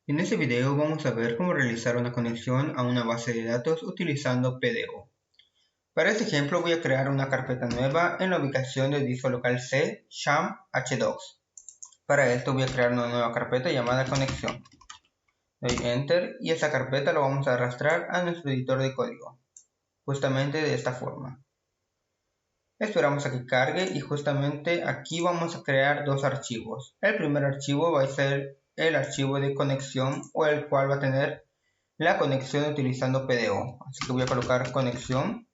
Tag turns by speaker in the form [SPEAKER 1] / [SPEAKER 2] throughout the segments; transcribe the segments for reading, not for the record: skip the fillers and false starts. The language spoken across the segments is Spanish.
[SPEAKER 1] En este video vamos a ver cómo realizar una conexión a una base de datos utilizando PDO. Para este ejemplo voy a crear una carpeta nueva en la ubicación del disco local C, sham h2. Para esto voy a crear una nueva carpeta llamada conexión. Doy Enter y esta carpeta lo vamos a arrastrar a nuestro editor de código, justamente de esta forma. Esperamos a que cargue y justamente aquí vamos a crear dos archivos. El primer archivo va a ser el archivo de conexión o el cual va a tener la conexión utilizando PDO. Así que voy a colocar conexión.php.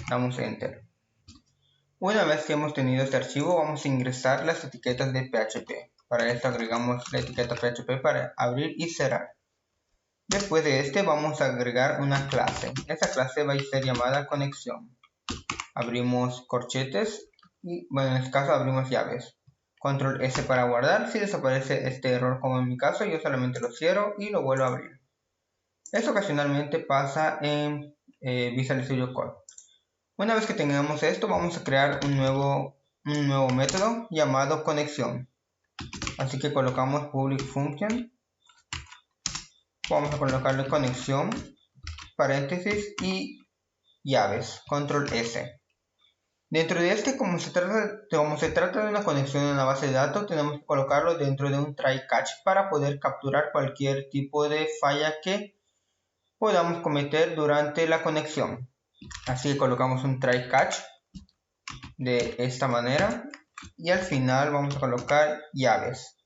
[SPEAKER 1] Damos Enter. Una vez que hemos tenido este archivo vamos a ingresar las etiquetas de PHP. Para esto agregamos la etiqueta PHP para abrir y cerrar. Después de este vamos a agregar una clase. Esta clase va a ser llamada conexión. Abrimos corchetes y bueno, en este caso abrimos llaves. Control S para guardar. Si desaparece este error como en mi caso, yo solamente lo cierro y lo vuelvo a abrir. Esto ocasionalmente pasa en Visual Studio Code. Una vez que tengamos esto, vamos a crear un nuevo método llamado conexión. Así que colocamos public function. Vamos a colocarle conexión, paréntesis y llaves. Control S. Dentro de este, como se trata de una conexión a una base de datos, tenemos que colocarlo dentro de un try catch para poder capturar cualquier tipo de falla que podamos cometer durante la conexión. Así que colocamos un try catch de esta manera y al final vamos a colocar llaves.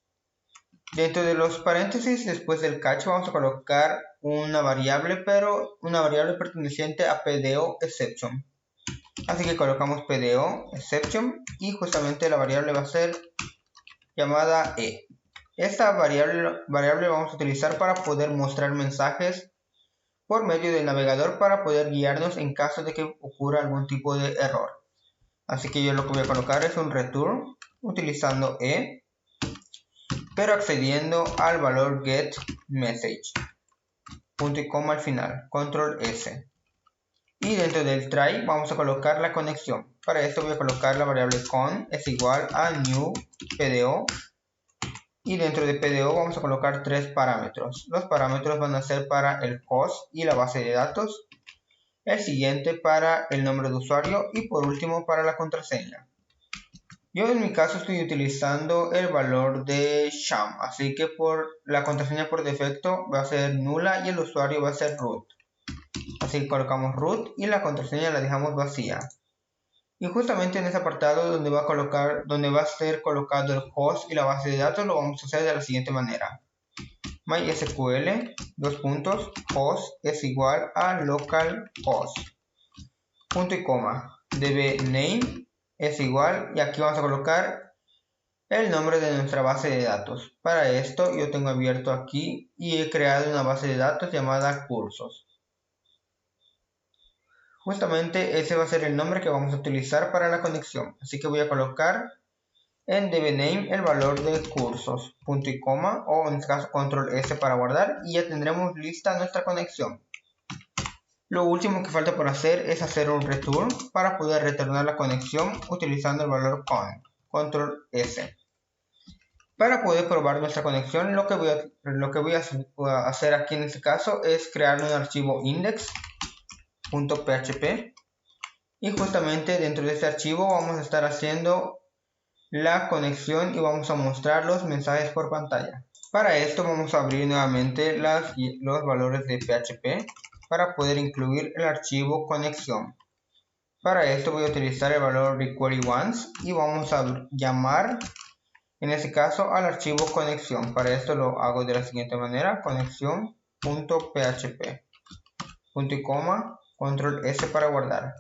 [SPEAKER 1] Dentro de los paréntesis, después del catch, vamos a colocar una variable, pero una variable perteneciente a PDO exception. Así que colocamos PDO exception y justamente la variable va a ser llamada E. Esta variable vamos a utilizar para poder mostrar mensajes por medio del navegador para poder guiarnos en caso de que ocurra algún tipo de error. Así que yo lo que voy a colocar es un return utilizando E, pero accediendo al valor get message, punto y coma al final, control S. Y dentro del try vamos a colocar la conexión. Para esto voy a colocar la variable con es igual a new PDO. Y dentro de PDO vamos a colocar tres parámetros. Los parámetros van a ser para el host y la base de datos. El siguiente para el nombre de usuario y por último para la contraseña. Yo en mi caso estoy utilizando el valor de sham, así que la contraseña por defecto va a ser nula y el usuario va a ser root. Así que colocamos root y la contraseña la dejamos vacía. Y justamente en ese apartado donde va a ser colocado el host y la base de datos lo vamos a hacer de la siguiente manera. MySQL host es igual a localhost, punto y coma, dbName es igual y aquí vamos a colocar el nombre de nuestra base de datos. Para esto yo tengo abierto aquí y he creado una base de datos llamada cursos. Justamente ese va a ser el nombre que vamos a utilizar para la conexión. Así que voy a colocar en dbName el valor de cursos, punto y coma, o en este caso control S para guardar y ya tendremos lista nuestra conexión. Lo último que falta por hacer es hacer un return para poder retornar la conexión utilizando el valor con, control S. Para poder probar nuestra conexión, lo que voy a hacer aquí en este caso es crear un archivo index.php y justamente dentro de este archivo vamos a estar haciendo la conexión y vamos a mostrar los mensajes por pantalla. Para esto vamos a abrir nuevamente los valores de PHP para poder incluir el archivo conexión. Para esto voy a utilizar el valor requeryOnce y vamos a llamar en este caso al archivo conexión. Para esto lo hago de la siguiente manera: conexión.php, punto y coma, control S para guardar.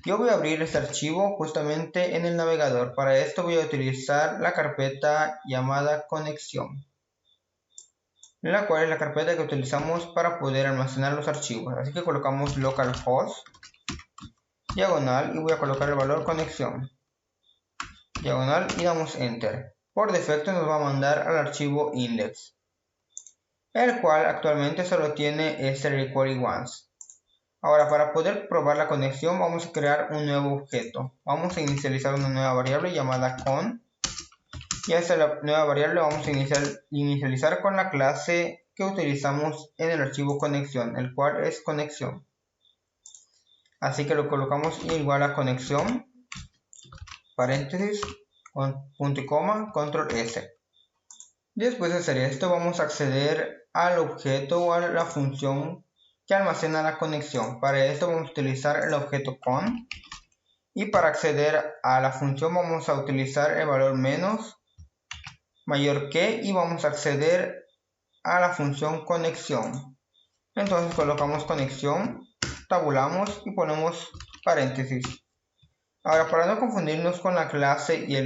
[SPEAKER 1] Yo voy a abrir este archivo justamente en el navegador. Para esto voy a utilizar la carpeta llamada conexión, la cual es la carpeta que utilizamos para poder almacenar los archivos. Así que colocamos localhost, diagonal, y voy a colocar el valor conexión, diagonal, y damos enter. Por defecto nos va a mandar al archivo index, el cual actualmente solo tiene este requeryOnce. Ahora, para poder probar la conexión vamos a crear un nuevo objeto. Vamos a inicializar una nueva variable llamada con Y a esta nueva variable vamos a inicializar con la clase que utilizamos en el archivo conexión, el cual es conexión. Así que lo colocamos igual a conexión, paréntesis, punto y coma, control S. Después de hacer esto vamos a acceder al objeto o a la función que almacena la conexión. Para esto vamos a utilizar el objeto con. Y para acceder a la función vamos a utilizar el valor menos, mayor que, y vamos a acceder a la función conexión. Entonces colocamos conexión, tabulamos y ponemos paréntesis. Ahora, para no confundirnos con la clase y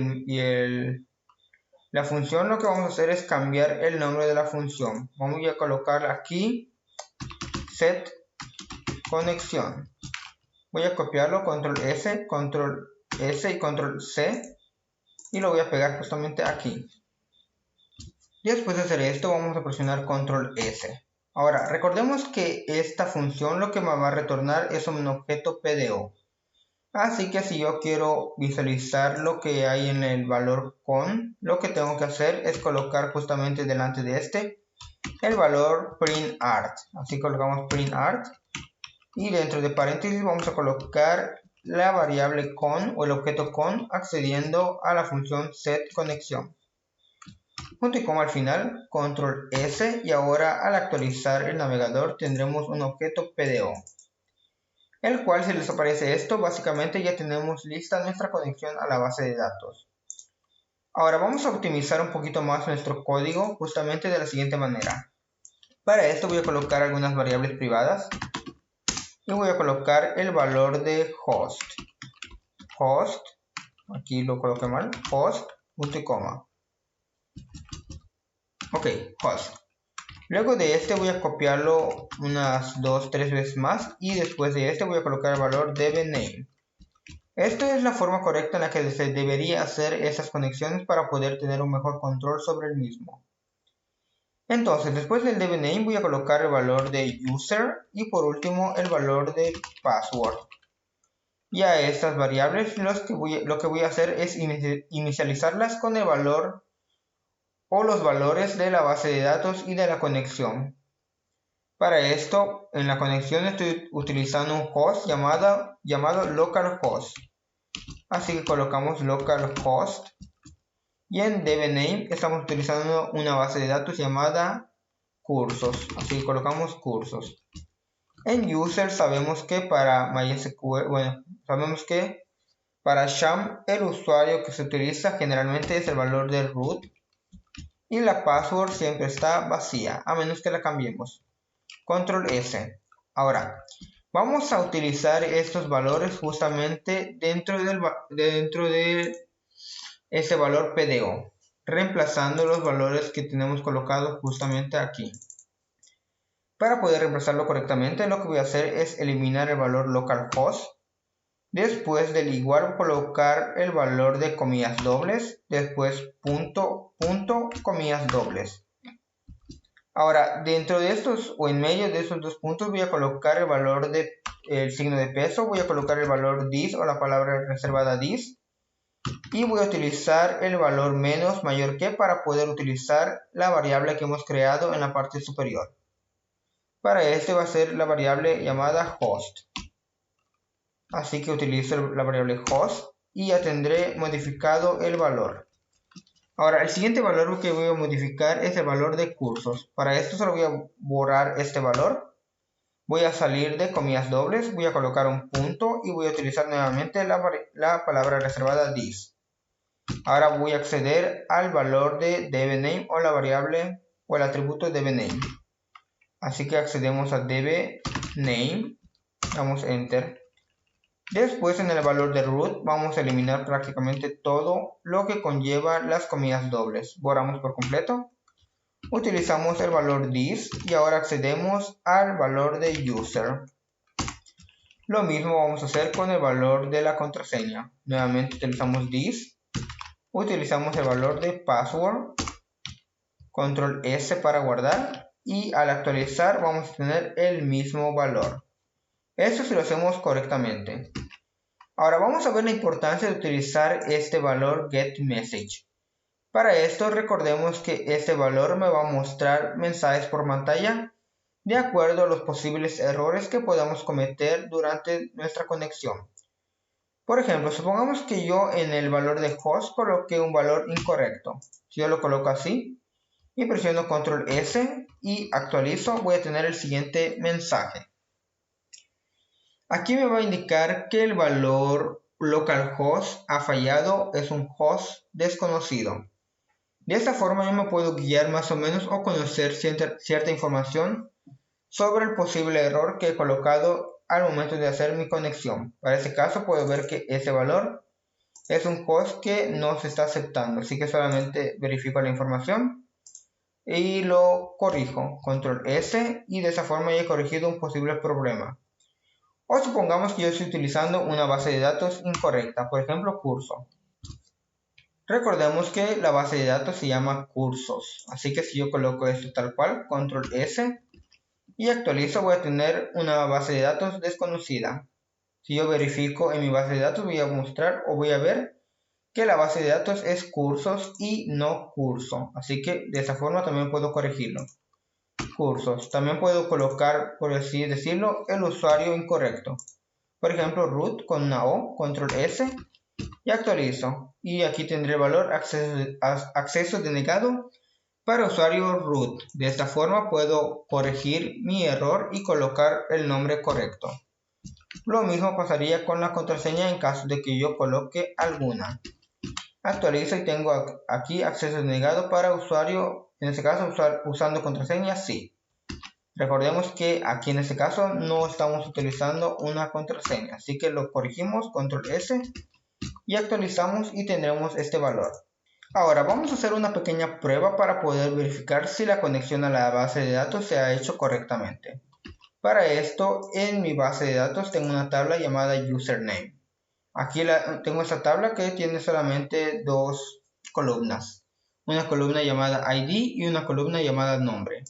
[SPEAKER 1] la función, lo que vamos a hacer es cambiar el nombre de la función. Vamos a colocar aquí set conexión. Voy a copiarlo, control S y control C, y lo voy a pegar justamente aquí. Después de hacer esto vamos a presionar control S. Ahora, recordemos que esta función lo que me va a retornar es un objeto PDO. Así que si yo quiero visualizar lo que hay en el valor con, lo que tengo que hacer es colocar justamente delante de este el valor printArt. Así colocamos printArt y dentro de paréntesis vamos a colocar la variable con o el objeto con accediendo a la función setConexión. Punto y coma al final, control S, y ahora al actualizar el navegador tendremos un objeto PDO, el cual, si les aparece esto, básicamente ya tenemos lista nuestra conexión a la base de datos. Ahora vamos a optimizar un poquito más nuestro código justamente de la siguiente manera. Para esto voy a colocar algunas variables privadas y voy a colocar el valor de host, aquí lo coloqué mal, host, punto y coma. Ok, host. Luego de este voy a copiarlo unas 2-3 veces más y después de este voy a colocar el valor dbName. Esta es la forma correcta en la que se debería hacer esas conexiones para poder tener un mejor control sobre el mismo. Entonces, después del dbName voy a colocar el valor de user y por último el valor de password. Y a estas variables lo que voy a hacer es inicializarlas con el valor o los valores de la base de datos y de la conexión. Para esto, en la conexión estoy utilizando un host llamado localhost. Así que colocamos localhost. Y en dbName estamos utilizando una base de datos llamada cursos. Así que colocamos cursos. En user sabemos que para MySQL, sabemos que para sham el usuario que se utiliza generalmente es el valor de root. Y la password siempre está vacía, a menos que la cambiemos. Control S. Ahora, vamos a utilizar estos valores justamente dentro de este valor PDO, reemplazando los valores que tenemos colocados justamente aquí. Para poder reemplazarlo correctamente, lo que voy a hacer es eliminar el valor localhost. Después del igual colocar el valor de comillas dobles, después punto, comillas dobles. Ahora, dentro de estos o en medio de estos dos puntos voy a colocar el valor del signo de peso, voy a colocar el valor this o la palabra reservada this y voy a utilizar el valor menos mayor que para poder utilizar la variable que hemos creado en la parte superior. Para este va a ser la variable llamada host. Así que utilizo la variable host y ya tendré modificado el valor. Ahora, el siguiente valor que voy a modificar es el valor de cursos. Para esto solo voy a borrar este valor. Voy a salir de comillas dobles, voy a colocar un punto y voy a utilizar nuevamente la palabra reservada this. Ahora voy a acceder al valor de dbName o la variable o el atributo dbName. Así que accedemos a dbName, damos enter. Después en el valor de root vamos a eliminar prácticamente todo lo que conlleva las comillas dobles. Borramos por completo. Utilizamos el valor this y ahora accedemos al valor de user. Lo mismo vamos a hacer con el valor de la contraseña. Nuevamente utilizamos this. Utilizamos el valor de password. Control S para guardar. Y al actualizar vamos a tener el mismo valor. Eso si lo hacemos correctamente. Ahora vamos a ver la importancia de utilizar este valor getMessage. Para esto recordemos que este valor me va a mostrar mensajes por pantalla de acuerdo a los posibles errores que podamos cometer durante nuestra conexión. Por ejemplo, supongamos que yo en el valor de host coloqué un valor incorrecto. Si yo lo coloco así y presiono control S y actualizo, voy a tener el siguiente mensaje. Aquí me va a indicar que el valor localhost ha fallado, es un host desconocido. De esta forma yo me puedo guiar más o menos o conocer cierta información sobre el posible error que he colocado al momento de hacer mi conexión. Para este caso puedo ver que ese valor es un host que no se está aceptando, así que solamente verifico la información y lo corrijo, control S, y de esa forma ya he corregido un posible problema. O supongamos que yo estoy utilizando una base de datos incorrecta, por ejemplo curso. Recordemos que la base de datos se llama cursos, así que si yo coloco esto tal cual, control S, y actualizo, voy a tener una base de datos desconocida. Si yo verifico en mi base de datos, voy a mostrar o voy a ver que la base de datos es cursos y no curso, así que de esa forma también puedo corregirlo. Cursos, también puedo colocar, por así decirlo, el usuario incorrecto. Por ejemplo, root con una O, control S, y actualizo. Y aquí tendré el valor acceso denegado para usuario root. De esta forma puedo corregir mi error y colocar el nombre correcto. Lo mismo pasaría con la contraseña en caso de que yo coloque alguna. Actualizo y tengo aquí acceso denegado para usuario, en este caso usando contraseña sí. Recordemos que aquí en este caso no estamos utilizando una contraseña, así que lo corregimos, control S, y actualizamos y tendremos este valor. Ahora vamos a hacer una pequeña prueba para poder verificar si la conexión a la base de datos se ha hecho correctamente. Para esto, en mi base de datos tengo una tabla llamada username. Aquí tengo esta tabla que tiene solamente dos columnas. Una columna llamada ID y una columna llamada nombre.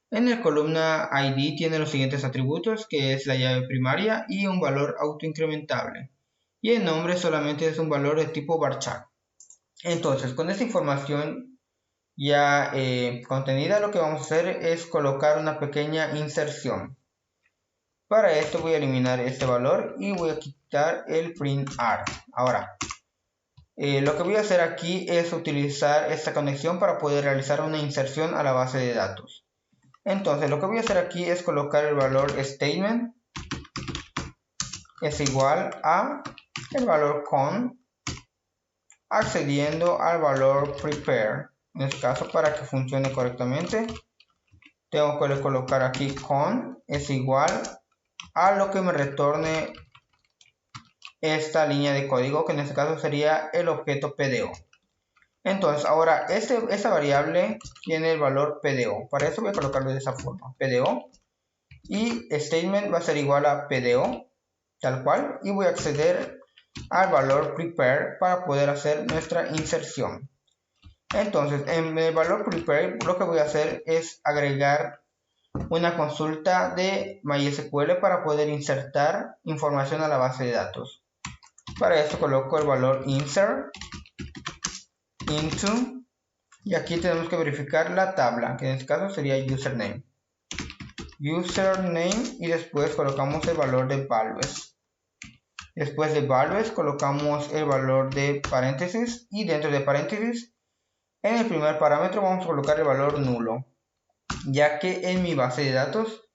[SPEAKER 1] En la columna ID tiene los siguientes atributos, que es la llave primaria y un valor autoincrementable. Y el nombre solamente es un valor de tipo varchar. Entonces, con esta información ya contenida, lo que vamos a hacer es colocar una pequeña inserción. Para esto voy a eliminar este valor y voy a quitar el printr. Ahora, lo que voy a hacer aquí es utilizar esta conexión para poder realizar una inserción a la base de datos. Entonces, lo que voy a hacer aquí es colocar el valor statement es igual a el valor con accediendo al valor prepare. En este caso, para que funcione correctamente, tengo que colocar aquí con es igual a lo que me retorne esta línea de código, que en este caso sería el objeto PDO. Entonces, ahora esta variable tiene el valor PDO. Para eso voy a colocarlo de esa forma, PDO. Y statement va a ser igual a PDO, tal cual. Y voy a acceder al valor prepare para poder hacer nuestra inserción. Entonces, en el valor prepare lo que voy a hacer es agregar una consulta de MySQL para poder insertar información a la base de datos. Para esto coloco el valor insert into y aquí tenemos que verificar la tabla, que en este caso sería username y después colocamos el valor de values. Después de values colocamos el valor de paréntesis y dentro de paréntesis en el primer parámetro vamos a colocar el valor nulo, ya que en mi base de datos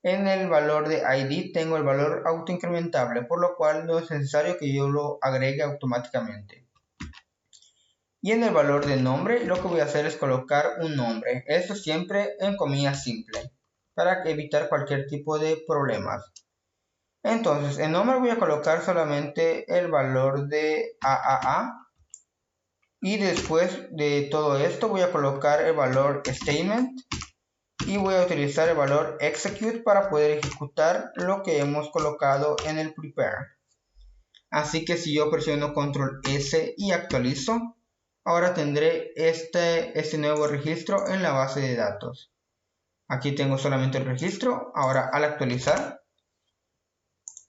[SPEAKER 1] en el valor de ID tengo el valor autoincrementable, por lo cual no es necesario que yo lo agregue automáticamente. Y en el valor de nombre lo que voy a hacer es colocar un nombre, esto siempre en comillas simple, para evitar cualquier tipo de problemas. Entonces, en nombre voy a colocar solamente el valor de AAA. Y después de todo esto voy a colocar el valor statement y voy a utilizar el valor execute para poder ejecutar lo que hemos colocado en el prepare. Así que si yo presiono control S y actualizo, ahora tendré este nuevo registro en la base de datos. Aquí tengo solamente el registro. Ahora al actualizar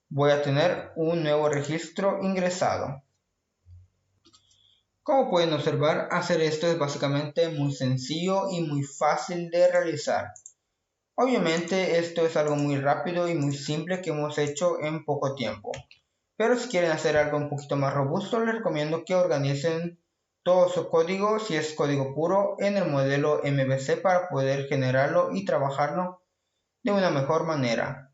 [SPEAKER 1] voy a tener un nuevo registro ingresado. Como pueden observar, hacer esto es básicamente muy sencillo y muy fácil de realizar. Obviamente esto es algo muy rápido y muy simple que hemos hecho en poco tiempo. Pero si quieren hacer algo un poquito más robusto, les recomiendo que organicen todo su código, si es código puro, en el modelo MVC para poder generarlo y trabajarlo de una mejor manera.